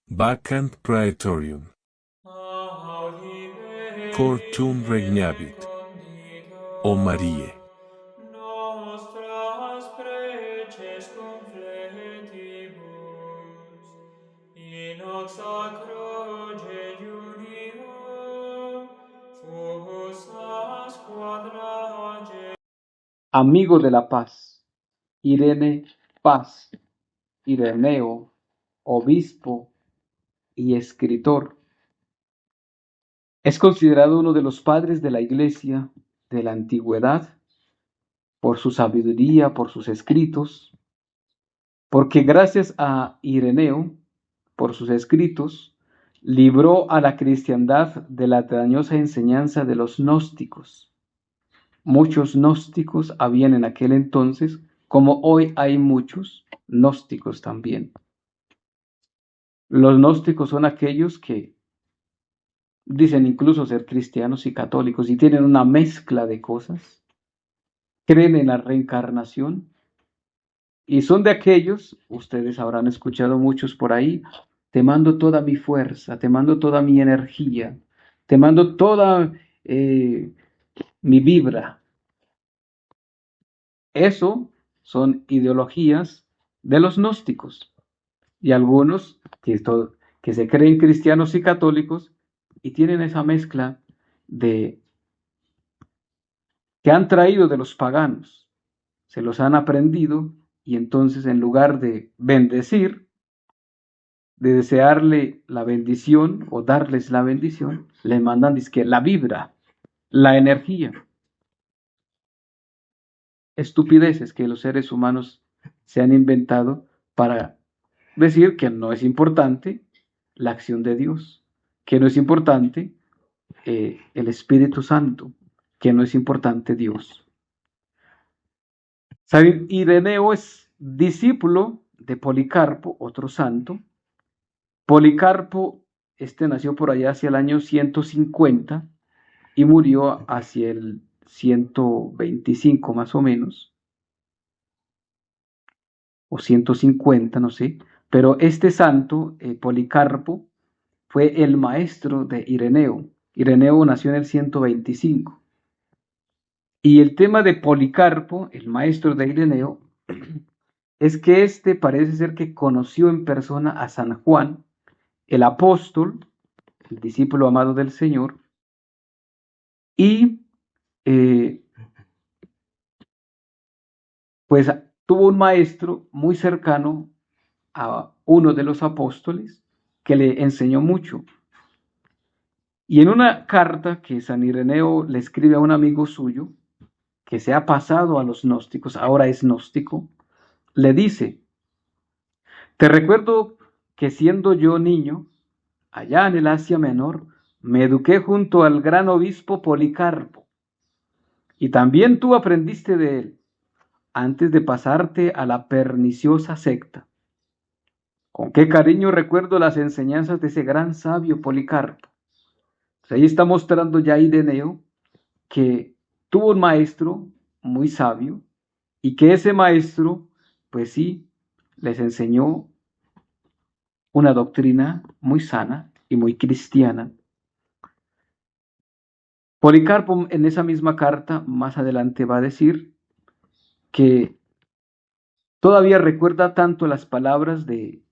Vacant praetorium. Cor tum regnavit, o Marie. Nostras preces confletibus, in oxa croce junio, fusas quadrage. Amigo de la paz, Irene Paz, Ireneo, obispo y escritor. Es considerado uno de los padres de la Iglesia de la antigüedad por su sabiduría, por sus escritos, porque gracias a Ireneo, por sus escritos, libró a la cristiandad de la dañosa enseñanza de los gnósticos. Muchos gnósticos habían en aquel entonces, como hoy hay muchos gnósticos también. Los gnósticos son aquellos que dicen incluso ser cristianos y católicos y tienen una mezcla de cosas, creen en la reencarnación y son de aquellos, ustedes habrán escuchado muchos por ahí, te mando toda mi fuerza, te mando toda mi energía, te mando toda mi vibra. Eso son ideologías de los gnósticos y algunos que se creen cristianos y católicos y tienen esa mezcla de que han traído de los paganos, se los han aprendido y entonces en lugar de bendecir, de desearle la bendición o darles la bendición, les mandan dizque la vibra, la energía. Estupideces que los seres humanos se han inventado para decir que no es importante la acción de Dios, que no es importante el Espíritu Santo, que no es importante Dios. San Ireneo es discípulo de Policarpo, otro santo. Policarpo, nació por allá hacia el año 150 y murió hacia el 125 más o menos, o 150, no sé. Pero este santo, Policarpo, fue el maestro de Ireneo. Ireneo nació en el 125. Y el tema de Policarpo, el maestro de Ireneo, es que parece ser que conoció en persona a San Juan, el apóstol, el discípulo amado del Señor, y pues tuvo un maestro muy cercano a uno de los apóstoles que le enseñó mucho. Y en una carta que San Ireneo le escribe a un amigo suyo, que se ha pasado a los gnósticos, ahora es gnóstico, le dice: te recuerdo que siendo yo niño, allá en el Asia Menor, me eduqué junto al gran obispo Policarpo, y también tú aprendiste de él, antes de pasarte a la perniciosa secta. Con qué cariño recuerdo las enseñanzas de ese gran sabio Policarpo. Pues ahí está mostrando ya Ireneo que tuvo un maestro muy sabio y que ese maestro, pues sí, les enseñó una doctrina muy sana y muy cristiana. Policarpo en esa misma carta más adelante va a decir que todavía recuerda tanto las palabras de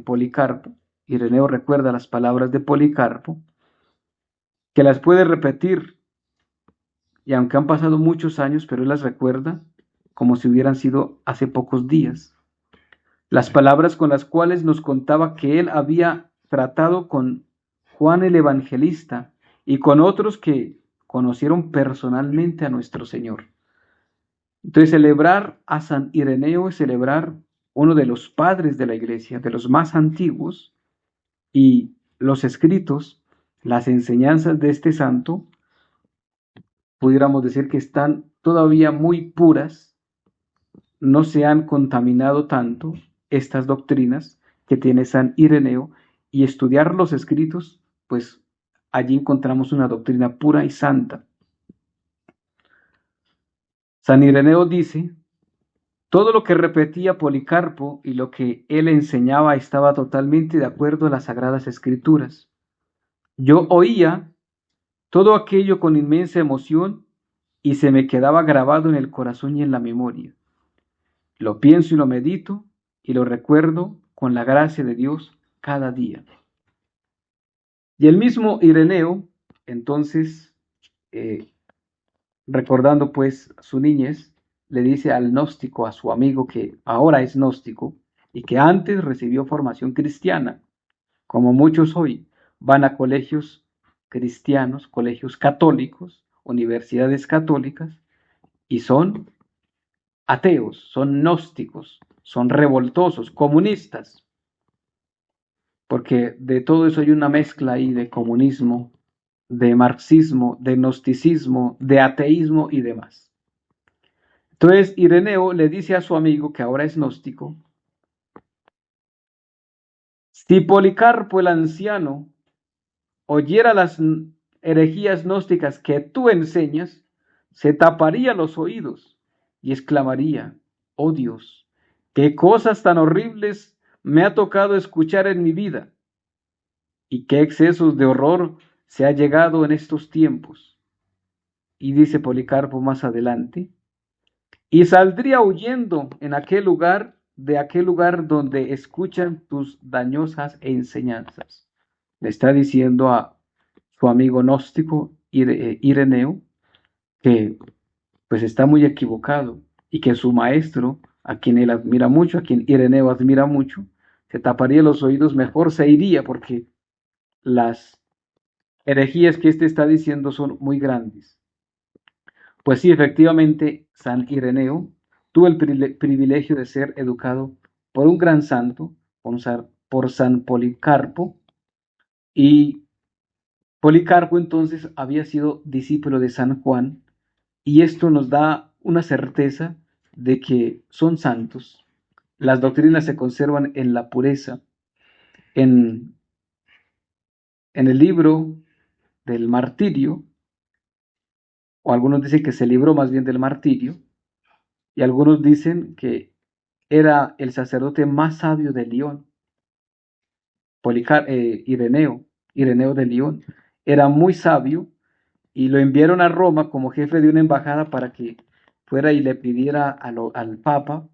Policarpo, Ireneo recuerda las palabras de Policarpo, que las puede repetir, y aunque han pasado muchos años, pero él las recuerda como si hubieran sido hace pocos días. Las palabras con las cuales nos contaba que él había tratado con Juan el Evangelista y con otros que conocieron personalmente a nuestro Señor. Entonces, celebrar a San Ireneo es celebrar uno de los padres de la Iglesia, de los más antiguos, y los escritos, las enseñanzas de este santo, pudiéramos decir que están todavía muy puras, no se han contaminado tanto estas doctrinas que tiene San Ireneo, y estudiar los escritos, pues allí encontramos una doctrina pura y santa. San Ireneo dice Todo lo que repetía Policarpo y lo que él enseñaba estaba totalmente de acuerdo a las Sagradas Escrituras. Yo oía todo aquello con inmensa emoción y se me quedaba grabado en el corazón y en la memoria. Lo pienso y lo medito y lo recuerdo con la gracia de Dios cada día. Y el mismo Ireneo, entonces, recordando pues su niñez, le dice al gnóstico, a su amigo que ahora es gnóstico y que antes recibió formación cristiana, como muchos hoy van a colegios cristianos, colegios católicos, universidades católicas, y son ateos, son gnósticos, son revoltosos, comunistas, porque de todo eso hay una mezcla ahí de comunismo, de marxismo, de gnosticismo, de ateísmo y demás. Entonces Ireneo le dice a su amigo, que ahora es gnóstico, si Policarpo el anciano oyera las herejías gnósticas que tú enseñas, se taparía los oídos y exclamaría, oh Dios, qué cosas tan horribles me ha tocado escuchar en mi vida y qué excesos de horror se ha llegado en estos tiempos. Y dice Policarpo más adelante, y saldría huyendo en aquel lugar, de aquel lugar donde escuchan tus dañosas enseñanzas. Le está diciendo a su amigo gnóstico Ireneo que pues está muy equivocado y que su maestro, a quien él admira mucho, a quien Ireneo admira mucho, se taparía los oídos, mejor se iría, porque las herejías que éste está diciendo son muy grandes. Pues sí, efectivamente, San Ireneo tuvo el privilegio de ser educado por un gran santo, por San Policarpo, y Policarpo entonces había sido discípulo de San Juan, y esto nos da una certeza de que son santos. Las doctrinas se conservan en la pureza. En el libro del martirio, o algunos dicen que se libró más bien del martirio, y algunos dicen que era el sacerdote más sabio de Lyon, Ireneo de Lyon, era muy sabio y lo enviaron a Roma como jefe de una embajada para que fuera y le pidiera al Papa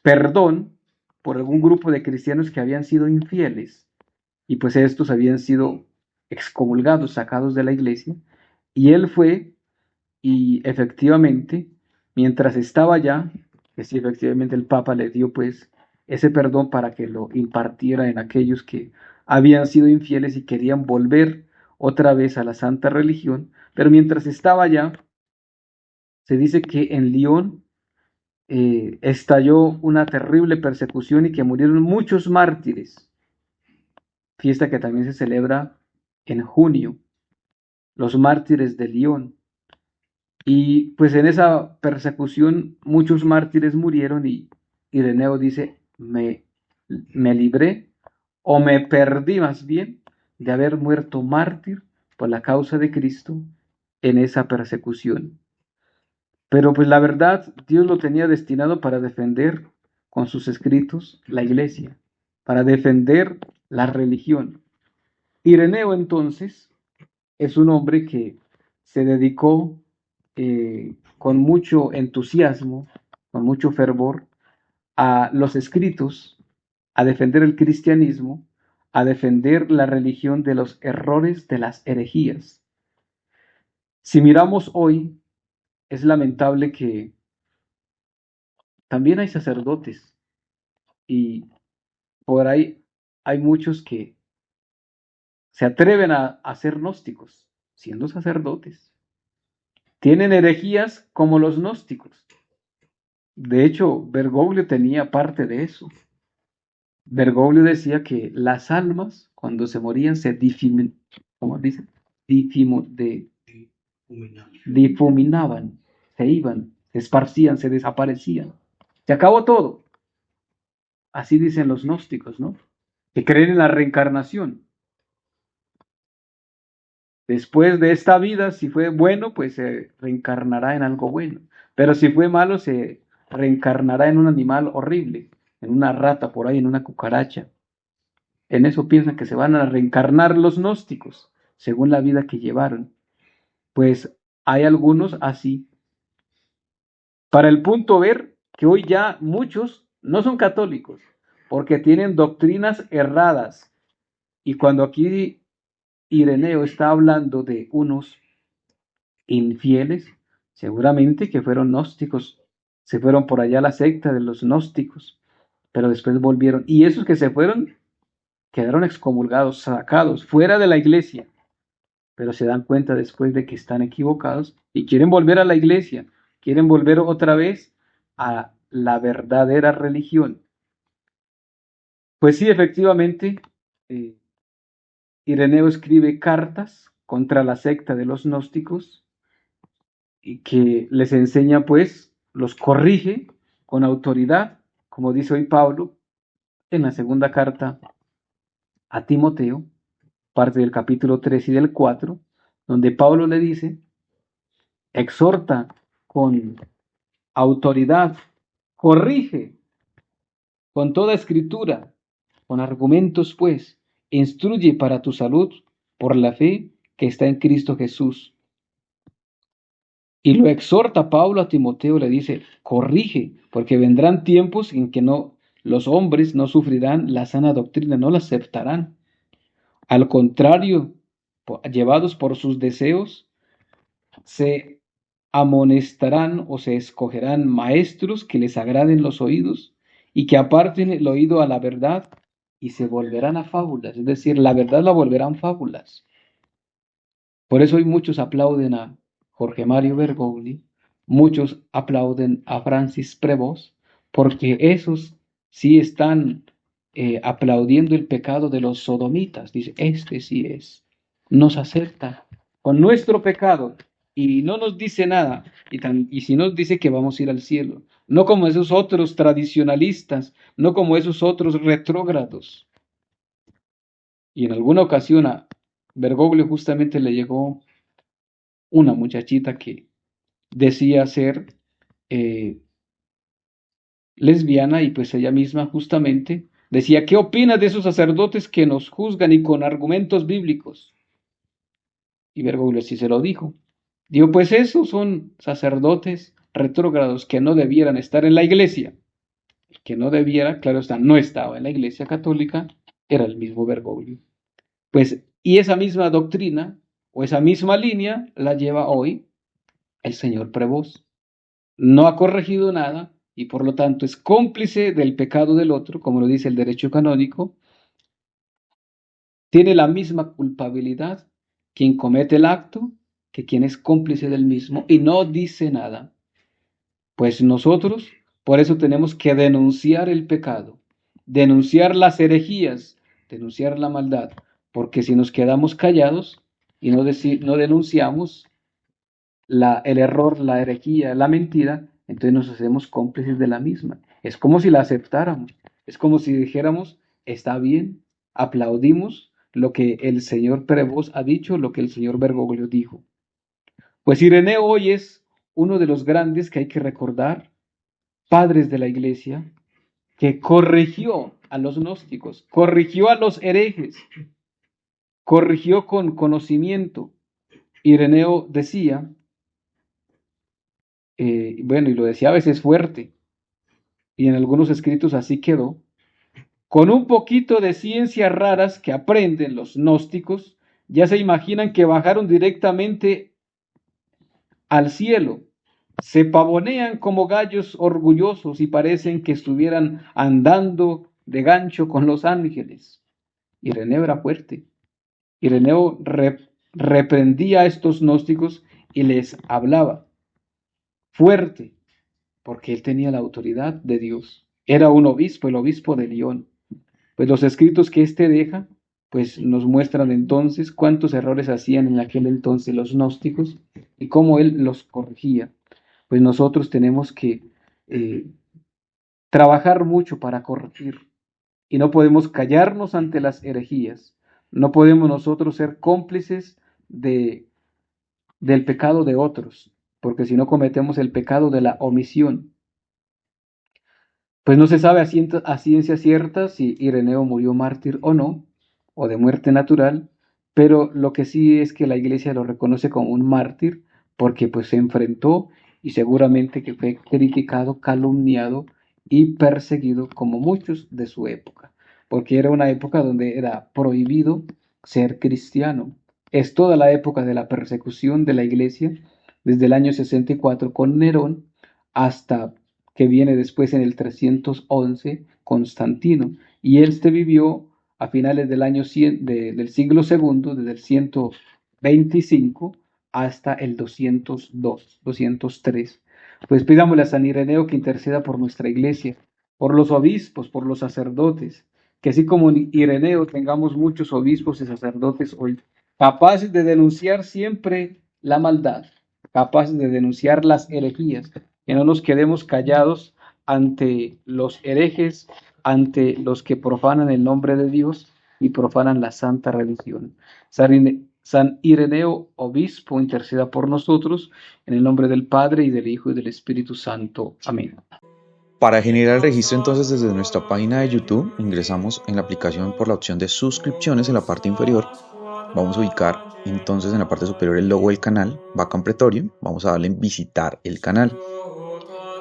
perdón por algún grupo de cristianos que habían sido infieles y pues estos habían sido excomulgados, sacados de la iglesia, y él fue y efectivamente, mientras estaba allá, que sí, efectivamente el Papa le dio pues ese perdón para que lo impartiera en aquellos que habían sido infieles y querían volver otra vez a la santa religión, pero mientras estaba allá, se dice que en Lyon estalló una terrible persecución y que murieron muchos mártires, fiesta que también se celebra en junio, los mártires de Lyon. Y pues en esa persecución muchos mártires murieron y Ireneo dice, me libré o me perdí más bien de haber muerto mártir por la causa de Cristo en esa persecución. Pero pues la verdad, Dios lo tenía destinado para defender con sus escritos la iglesia, para defender la religión. Ireneo entonces es un hombre que se dedicó con mucho entusiasmo, con mucho fervor, a los escritos, a defender el cristianismo, a defender la religión de los errores de las herejías. Si miramos hoy, es lamentable que también hay sacerdotes y por ahí hay muchos que se atreven a ser gnósticos, siendo sacerdotes. Tienen herejías como los gnósticos. De hecho, Bergoglio tenía parte de eso. Bergoglio decía que las almas, cuando se morían, se difuminaban, se iban, se esparcían, se desaparecían. Se acabó todo. Así dicen los gnósticos, ¿no? Que creen en la reencarnación. Después de esta vida, si fue bueno, pues se reencarnará en algo bueno. Pero si fue malo, se reencarnará en un animal horrible, en una rata por ahí, en una cucaracha. En eso piensan que se van a reencarnar los gnósticos, según la vida que llevaron. Pues hay algunos así. Para el punto ver que hoy ya muchos no son católicos, porque tienen doctrinas erradas. Y cuando aquí Ireneo está hablando de unos infieles, seguramente que fueron gnósticos, se fueron por allá a la secta de los gnósticos, pero después volvieron. Y esos que se fueron quedaron excomulgados, sacados, fuera de la iglesia, pero se dan cuenta después de que están equivocados y quieren volver a la iglesia, quieren volver otra vez a la verdadera religión. Pues sí, efectivamente, eh, Ireneo escribe cartas contra la secta de los gnósticos y que les enseña, pues, los corrige con autoridad, como dice hoy Pablo en la segunda carta a Timoteo, parte del capítulo 3 y del 4, donde Pablo le dice, exhorta con autoridad, corrige con toda escritura, con argumentos, pues, instruye para tu salud por la fe que está en Cristo Jesús. Y lo exhorta Pablo a Timoteo, le dice, corrige, porque vendrán tiempos en que los hombres no sufrirán la sana doctrina, no la aceptarán. Al contrario, llevados por sus deseos, se amonestarán o se escogerán maestros que les agraden los oídos y que aparten el oído a la verdad y se volverán a fábulas, es decir, la verdad la volverán fábulas. Por eso hoy muchos aplauden a Jorge Mario Bergoglio, muchos aplauden a Francis Prevost, porque esos sí están aplaudiendo el pecado de los sodomitas. Dice, este sí es, nos acepta con nuestro pecado y no nos dice nada, y si nos dice que vamos a ir al cielo, no como esos otros tradicionalistas, no como esos otros retrógrados. Y en alguna ocasión a Bergoglio justamente le llegó una muchachita que decía ser lesbiana y pues ella misma justamente decía, ¿qué opinas de esos sacerdotes que nos juzgan y con argumentos bíblicos? Y Bergoglio sí se lo dijo. Digo, pues esos son sacerdotes retrógrados que no debieran estar en la iglesia. El que no debiera, claro está, no estaba en la iglesia católica, era el mismo Bergoglio. Pues, y esa misma doctrina o esa misma línea la lleva hoy el señor Prevost. No ha corregido nada y por lo tanto es cómplice del pecado del otro, como lo dice el derecho canónico. Tiene la misma culpabilidad quien comete el acto que quien es cómplice del mismo y no dice nada. Pues nosotros por eso tenemos que denunciar el pecado, denunciar las herejías, denunciar la maldad, porque si nos quedamos callados y no denunciamos el error, la herejía, la mentira, entonces nos hacemos cómplices de la misma. Es como si la aceptáramos, es como si dijéramos, está bien, aplaudimos lo que el señor Prevost ha dicho, lo que el señor Bergoglio dijo. Pues Ireneo hoy es uno de los grandes que hay que recordar, padres de la iglesia, que corrigió a los gnósticos, corrigió a los herejes, corrigió con conocimiento. Ireneo decía, bueno, y lo decía a veces fuerte, y en algunos escritos así quedó, con un poquito de ciencias raras que aprenden los gnósticos, ya se imaginan que bajaron directamente al cielo, se pavonean como gallos orgullosos y parecen que estuvieran andando de gancho con los ángeles. Ireneo era fuerte. Ireneo reprendía a estos gnósticos y les hablaba fuerte, porque él tenía la autoridad de Dios. Era un obispo, el obispo de Lyon. Pues los escritos que éste deja, pues nos muestran entonces cuántos errores hacían en aquel entonces los gnósticos y cómo él los corregía. Pues nosotros tenemos que trabajar mucho para corregir y no podemos callarnos ante las herejías. No podemos nosotros ser cómplices del pecado de otros. porque si no cometemos el pecado de la omisión. Pues no se sabe a ciencia cierta si Ireneo murió mártir o no, o de muerte natural, pero lo que sí es que la iglesia lo reconoce como un mártir porque pues se enfrentó y seguramente que fue criticado, calumniado y perseguido como muchos de su época, porque era una época donde era prohibido ser cristiano. Es toda la época de la persecución de la iglesia, desde el año 64 con Nerón hasta que viene después en el 311 Constantino, y este vivió a finales del año 100, del siglo segundo, desde el 125 hasta el 202, 203. Pues pidámosle a San Ireneo que interceda por nuestra iglesia, por los obispos, por los sacerdotes, que así como Ireneo tengamos muchos obispos y sacerdotes hoy, capaces de denunciar siempre la maldad, capaces de denunciar las herejías, que no nos quedemos callados ante los herejes, ante los que profanan el nombre de Dios y profanan la santa religión. San Ireneo, obispo, interceda por nosotros, en el nombre del Padre, y del Hijo, y del Espíritu Santo. Amén. Para generar el registro entonces desde nuestra página de YouTube, ingresamos en la aplicación por la opción de suscripciones en la parte inferior. Vamos a ubicar entonces en la parte superior el logo del canal, Vacam Praetorium. Vamos a darle en visitar el canal.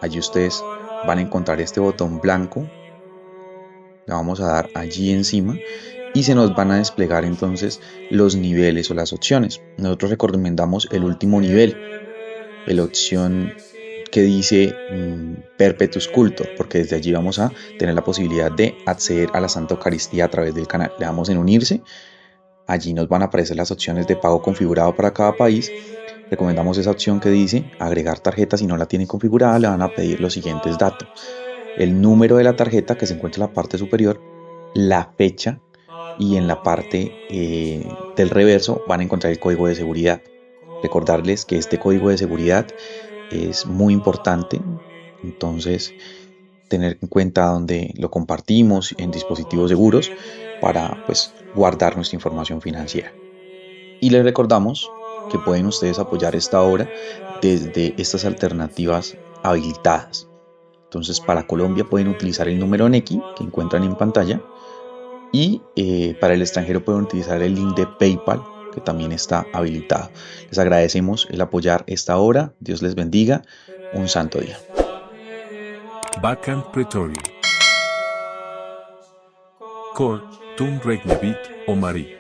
Allí ustedes van a encontrar este botón blanco. Le vamos a dar allí encima y se nos van a desplegar entonces los niveles o las opciones. Nosotros recomendamos el último nivel, la opción que dice Perpetuus Cultor, porque desde allí vamos a tener la posibilidad de acceder a la Santa Eucaristía a través del canal. Le damos en unirse, allí nos van a aparecer las opciones de pago configurado para cada país. Recomendamos esa opción que dice agregar tarjeta. Si no la tienen configurada, le van a pedir los siguientes datos: el número de la tarjeta que se encuentra en la parte superior, la fecha, y en la parte del reverso van a encontrar el código de seguridad. Recordarles que este código de seguridad es muy importante, entonces tener en cuenta dónde lo compartimos en dispositivos seguros para pues guardar nuestra información financiera. Y les recordamos que pueden ustedes apoyar esta obra desde estas alternativas habilitadas. Entonces, para Colombia pueden utilizar el número Nequi que encuentran en pantalla, y para el extranjero pueden utilizar el link de PayPal que también está habilitado. Les agradecemos el apoyar esta obra. Dios les bendiga. Un santo día. Vacam Praetorium. Cor tum regnavit, o María.